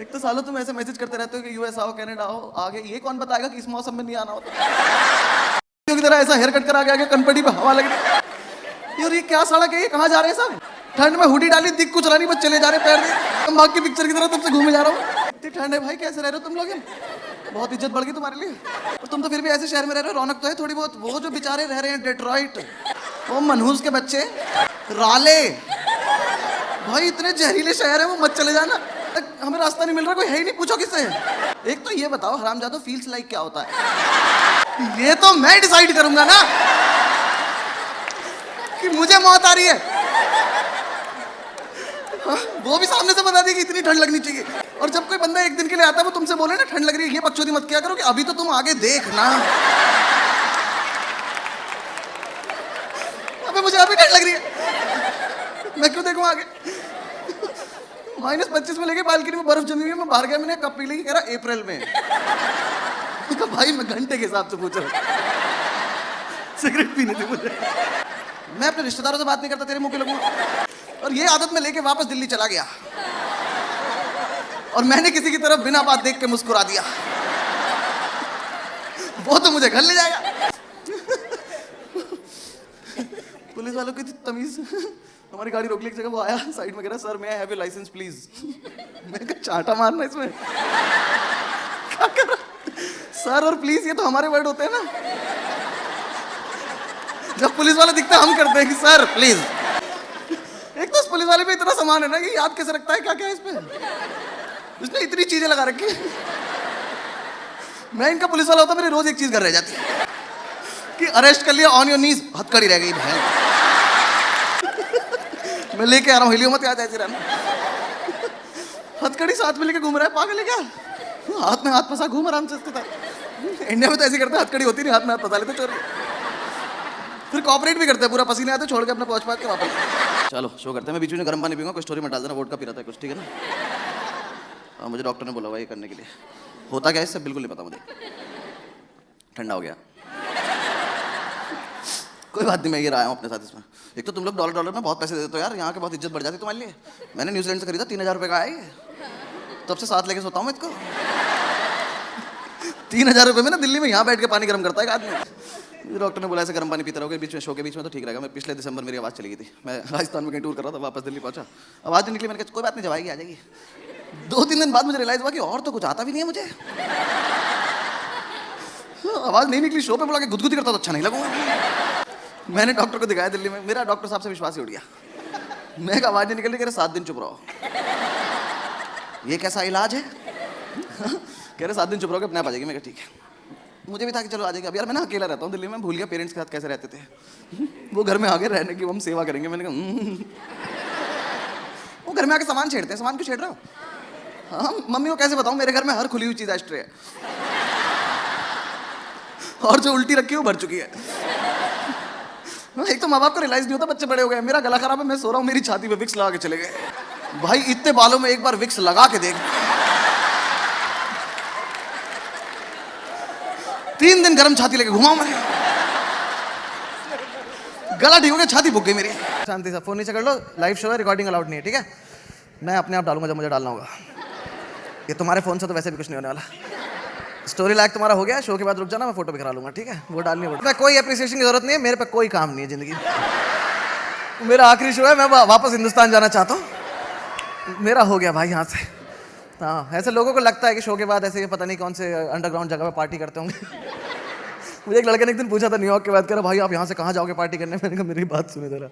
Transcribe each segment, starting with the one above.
एक तो सालों तुम ऐसे मैसेज करते रहते हो कि यूएस आओ, कनाडा आओ, आगे ये कौन बताएगा कि इस मौसम में नहीं आना होता। क्योंकि तरह ऐसा हेयर कट करा के आगे कनपटी पे हवा लग रही है। यार ये क्या सड़क है, ये कहाँ जा रहे हैं सब? ठंड में हुडी डाली, दिख कुछ रहा नहीं, बस चले जा रहे पैर दिए। तुम भाग की पिक्चर की तरह तब से घूमे जा रहा हूँ। इतनी ठंड है भाई, कैसे रह रहे हो तुम लोग? बहुत इज्जत बढ़ गई तुम्हारे लिए। और तुम तो फिर भी ऐसे शहर में रह रहे हो, रौनक तो है थोड़ी बहुत। वो जो बेचारे रह रहे हैं डेट्रॉइट, वो मनहूस के बच्चे, राले भाई, इतने जहरीले शहर है वो, मत चले जाना। हमें रास्ता नहीं मिल रहा, कोई है ही नहीं, पूछो किससे। एक तो ये बताओ हरामजादो, फील्स लाइक क्या होता है? ये तो मैं डिसाइड करूंगा ना कि मुझे मौत आ रही है। हाँ, वो भी सामने से बता दी कि इतनी ठंड लगनी चाहिए। और जब कोई बंदा एक दिन के लिए आता है वो तुमसे बोले ना ठंड लग रही है, ये बकचोदी मत किया करो कि अभी तो तुम आगे देखना। अबे मुझे अभी ठंड लग रही है, मैं क्यों देखूं आगे? -25 में लेके बालकनी में बर्फ जमी हुई है, मैं बाहर गया, मैंने कब पी ली? कह रहा अप्रैल में। तो भाई मैं घंटे के हिसाब से पूछ रहा हूँ, सिगरेट पीने थे मुझे। मैं अपने रिश्तेदारों से बात नहीं करता, तेरे मुंह पे लगूंगा। और ये आदत में लेके वापस दिल्ली चला गया और मैंने किसी की तरफ बिना बात देख के मुस्कुरा दिया। वो तो मुझे घर ले जाएगा। पुलिस वालों की तमीज। हमारी गाड़ी रोक ली एक जगह, वो आया साइड में, कह रहा सर मैं हैव योर लाइसेंस प्लीज। मैं कहा चांटा मारना इसमें। क्या कर रहा सर और प्लीज, ये तो हमारे वर्ड होते हैं ना। जब पुलिस वाले दिखते हैं हम करते हैं कि सर प्लीज। एक तो उस पुलिस वाले पे इतना सामान है ना, ये याद कैसे रखता है क्या क्या है इस पे? इसने इतनी चीजें लगा रखी। मैं इनका पुलिस वाला होता, मेरी रोज एक चीज घर रह जाती कि अरेस्ट कर लिया, ऑन योर नीज, हथकड़ी रह गई बहन। मैं लेके आ रहा हूँ, हिलियो मत, याद ऐसे रहना। हथकड़ी साथ में लेके घूम रहा है, पागल है क्या? हाथ में हाथ फंसा घूम आराम से। इंडिया में तो ऐसे करते हैं, हथकड़ी होती नहीं, हाथ में हाथ फंसा लेते चोर। फिर कॉपरेट भी करते हैं, पूरा पसीने आते छोड़ के अपना पहुंच के वापस। चलो शो करते हैं, मैं बीच में गर्म पानी पीऊंगा, कोई स्टोरी में डाल देना, वोट का पी रहा था कुछ, ठीक है ना? हाँ, मुझे डॉक्टर ने बोला हुआ ये करने के लिए। होता क्या है इससे बिल्कुल नहीं पता मुझे। ठंडा हो गया, कोई बात नहीं, मैं ये रहा हूँ अपने साथ इसमें। एक तो तुम लोग डॉलर में बहुत पैसे देते हो यार, यहाँ के बहुत इज्जत बढ़ जाती है तुम्हारे लिए। मैंने न्यूजीलैंड से खरीदा, 3000 रुपये का आया ये, तब से साथ लेके सोता हूँ मैं इसको। 3000 रुपये में ना दिल्ली में यहाँ बैठ के पानी गर्म करता है एक आदमी। डॉक्टर ने बोला ऐसे गर्म पानी पीते रहोगे बीच में, शो के बीच में तो ठीक रहेगा। मैं पिछले दिसंबर मेरी आवाज़ चली गई थी, मैं राजस्थान में कहीं टूर कर रहा था, वापस दिल्ली पहुंचा, आवाज़ नहीं निकली। मैंने कहा कोई बात नहीं, जब आएगी आ जाएगी। 2-3 दिन बाद मुझे रियलाइज हुआ कि और तो कुछ आता भी नहीं है मुझे। आवाज़ नहीं निकली, शो पे बोला कि गुदगुदी करता तो अच्छा नहीं लगूंगा। मैंने डॉक्टर को दिखाया दिल्ली में, मेरा डॉक्टर साहब से विश्वास ही उड़ गया। मैं आवाज़ नहीं निकल रही, कह रहे 7 दिन चुप रहो। ये कैसा इलाज है? कह रहे 7 दिन चुप रहोगे अपने आप आ जाएगी। मैं कहा ठीक है। मुझे भी था कि चलो आ जाएगी। अब यार मैं ना अकेला रहता हूँ दिल्ली में, भूल गया पेरेंट्स के साथ कैसे रहते थे। वो घर में आके रहने की हम सेवा करेंगे। मैंने कहा वो घर में आके सामान छेड़ते हैं। सामान क्यों छेड़ रहे हो? हाँ, मम्मी को कैसे बताऊँ मेरे घर में हर खुली हुई चीज़ एस्ट्रे है और जो उल्टी रखी है वो भर चुकी है। एक तो माँ बाप को रियलाइज नहीं होता, बच्चे बड़े हो गए। मेरा गला खराब है, मैं सो रहा हूँ, मेरी छाती पे विक्स लगा के चले गए। भाई इतने बालों में एक बार विक्स लगा के देख। 3 दिन गर्म छाती लेके घुमाऊं मैं, गला ठीक हो गया, छाती भुग गई मेरी। शांति से फोन नीचे कर लो, लाइव शो है, रिकॉर्डिंग अलाउड नहीं है, ठीक है? मैं अपने आप डालूंगा जब मुझे डालना होगा। ये तुम्हारे फोन से तो वैसे भी कुछ नहीं होने वाला। स्टोरी लाइक तुम्हारा हो गया, शो के बाद रुक जाना, मैं फोटो भी करा लूंगा, ठीक है? वो डालनी है। मैं कोई एप्रिसिएशन की जरूरत नहीं है, मेरे पे कोई काम नहीं है जिंदगी। मेरा आखिरी शो है, मैं वापस हिंदुस्तान जाना चाहता हूँ। मेरा हो गया भाई यहाँ से। हाँ, ऐसे लोगों को लगता है कि शो के बाद ऐसे पता नहीं कौन से अंडरग्राउंड जगह पे पार्टी करते होंगे। मुझे एक लड़के ने एक दिन पूछा था न्यूयॉर्क के बाद, कह रहा भाई आप यहाँ से कहाँ जाओगे पार्टी करने? मैंने कहा मेरी बात सुने जरा,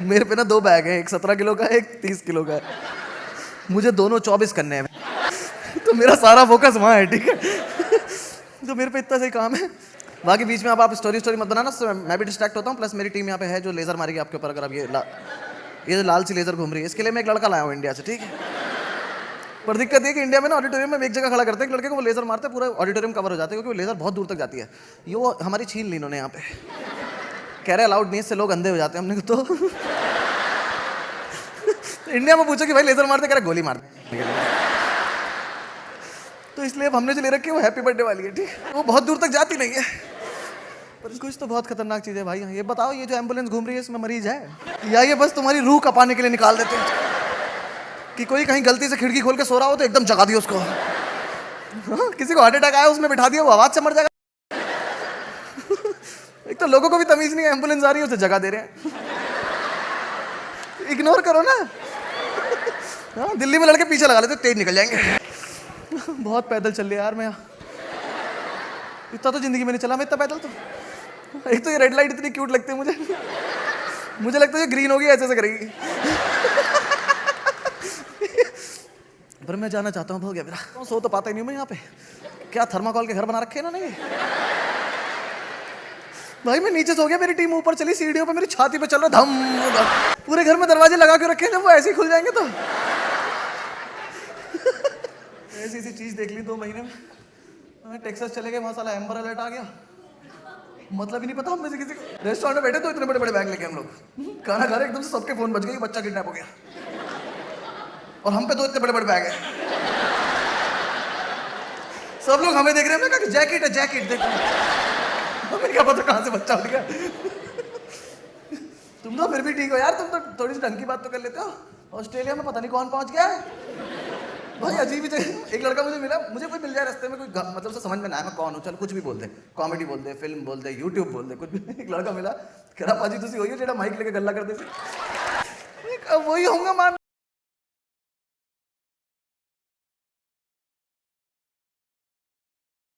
मेरे पे ना 2 बैग हैं, एक 17 किलो का, एक 30 किलो का है। मुझे दोनों 24 करने हैं, तो मेरा सारा फोकस वहाँ है, ठीक है? तो मेरे पे इतना सही काम है। बाकी बीच में आप स्टोरी मत बनाना, मैं भी डिस्ट्रैक्ट होता हूँ। प्लस मेरी टीम यहाँ पे है जो लेजर मारेगी आपके ऊपर, अगर आप ये जो लाल सी लेजर घूम रही है, इसके लिए मैं एक लड़का लाया हूँ इंडिया से, ठीक है? पर दिक्कत ये कि इंडिया में ना ऑडिटोरियम में एक जगह खड़ा करते हैं एक लड़के को, वो लेजर मारते हैं, पूरा ऑडिटोरियम कवर हो जाता है, क्योंकि वो लेजर बहुत दूर तक जाती है। ये वो हमारी छीन ली इन्होंने यहाँ पे, कह रहे अलाउड नहीं, इससे लोग अंधे हो जाते हैं। हमने तो इंडिया में पूछो कि भाई लेजर मारते, कह रहे गोली मारते। तो इसलिए अब हमने जो ले रखी है वो हैप्पी बर्थडे वाली है, ठीक है? वो बहुत दूर तक जाती नहीं है, पर कुछ तो बहुत खतरनाक चीज़ है भाई। ये बताओ, ये जो एम्बुलेंस घूम रही है इसमें मरीज है या ये बस तुम्हारी रूह कपाने के लिए निकाल देते हैं? कि कोई कहीं गलती से खिड़की खोल के सो रहा हो तो एकदम जगा दियो उसको। हाँ, किसी को हार्ट अटैक आया उसमें बिठा दिया, वो आवाज से मर जाएगा। एक तो लोगों को भी तमीज नहीं है, एम्बुलेंस आ रही है उसे जगा दे रहे हैं। इग्नोर करो ना। हाँ, दिल्ली में लड़के पीछे लगा लेते तेज निकल जाएंगे। बहुत पैदल चल लिया यार मैं। इतना तो जिंदगी में नहीं चला मैं इतना पैदल तो। एक तो ये रेड लाइट इतनी क्यूट लगती है मुझे। मुझे लगता है ये ग्रीन होगी ऐसे ऐसे करेगी। पर मैं जाना चाहता हूँ, हो गया मेरा। सो तो पाता ही नहीं हूँ मैं यहाँ पे। क्या थर्माकोल के घर बना रखे हैं इन्होंने। भाई मैं नीचे सो गया, मेरी टीम ऊपर चली सीढ़ियों पे, मेरी छाती पे चल रहा धम धम। पूरे घर में दरवाजे लगा के रखे हैं, जब वो ऐसे ही खुल जाएंगे तो। ऐसी सी चीज देख ली 2 महीने में। टेक्सास चले गए, वहां साला एम्बर अलर्ट आ गया। मतलब ही नहीं पता हम में से किसी को। रेस्टोरेंट में बैठे तो इतने बड़े बड़े बैग लेके हम लोग खाना खा रहे, एकदम से सबके फोन बज गए, बच्चा किडनैप हो गया। और हम पे तो इतने बड़े बड़े बैग है। सब लोग हमें देख रहे हैं। मैं कहा जैकेट है, जैकेट देखो। हमें क्या पता कहाँ से बच्चा उठ गया। तुम तो फिर भी ठीक हो यार, तुम तो थोड़ी सी ढंग की बात तो कर लेते हो। ऑस्ट्रेलिया में पता नहीं कौन पहुंच गया है भाई, अजीब ही जगह। एक लड़का मुझे मिला, मुझे कोई मिल जाए रास्ते में, कोई मतलब से समझ में ना आए मैं कौन हूँ, चल कुछ भी बोल दे, कॉमेडी बोल दे, फिल्म बोल दे, यूट्यूब बोल दे, कुछ भी। एक लड़का मिला, कह रहा पाजी तुसी होइए जेड़ा माइक लेके गल्ला करते थे। वही होऊंगा मान।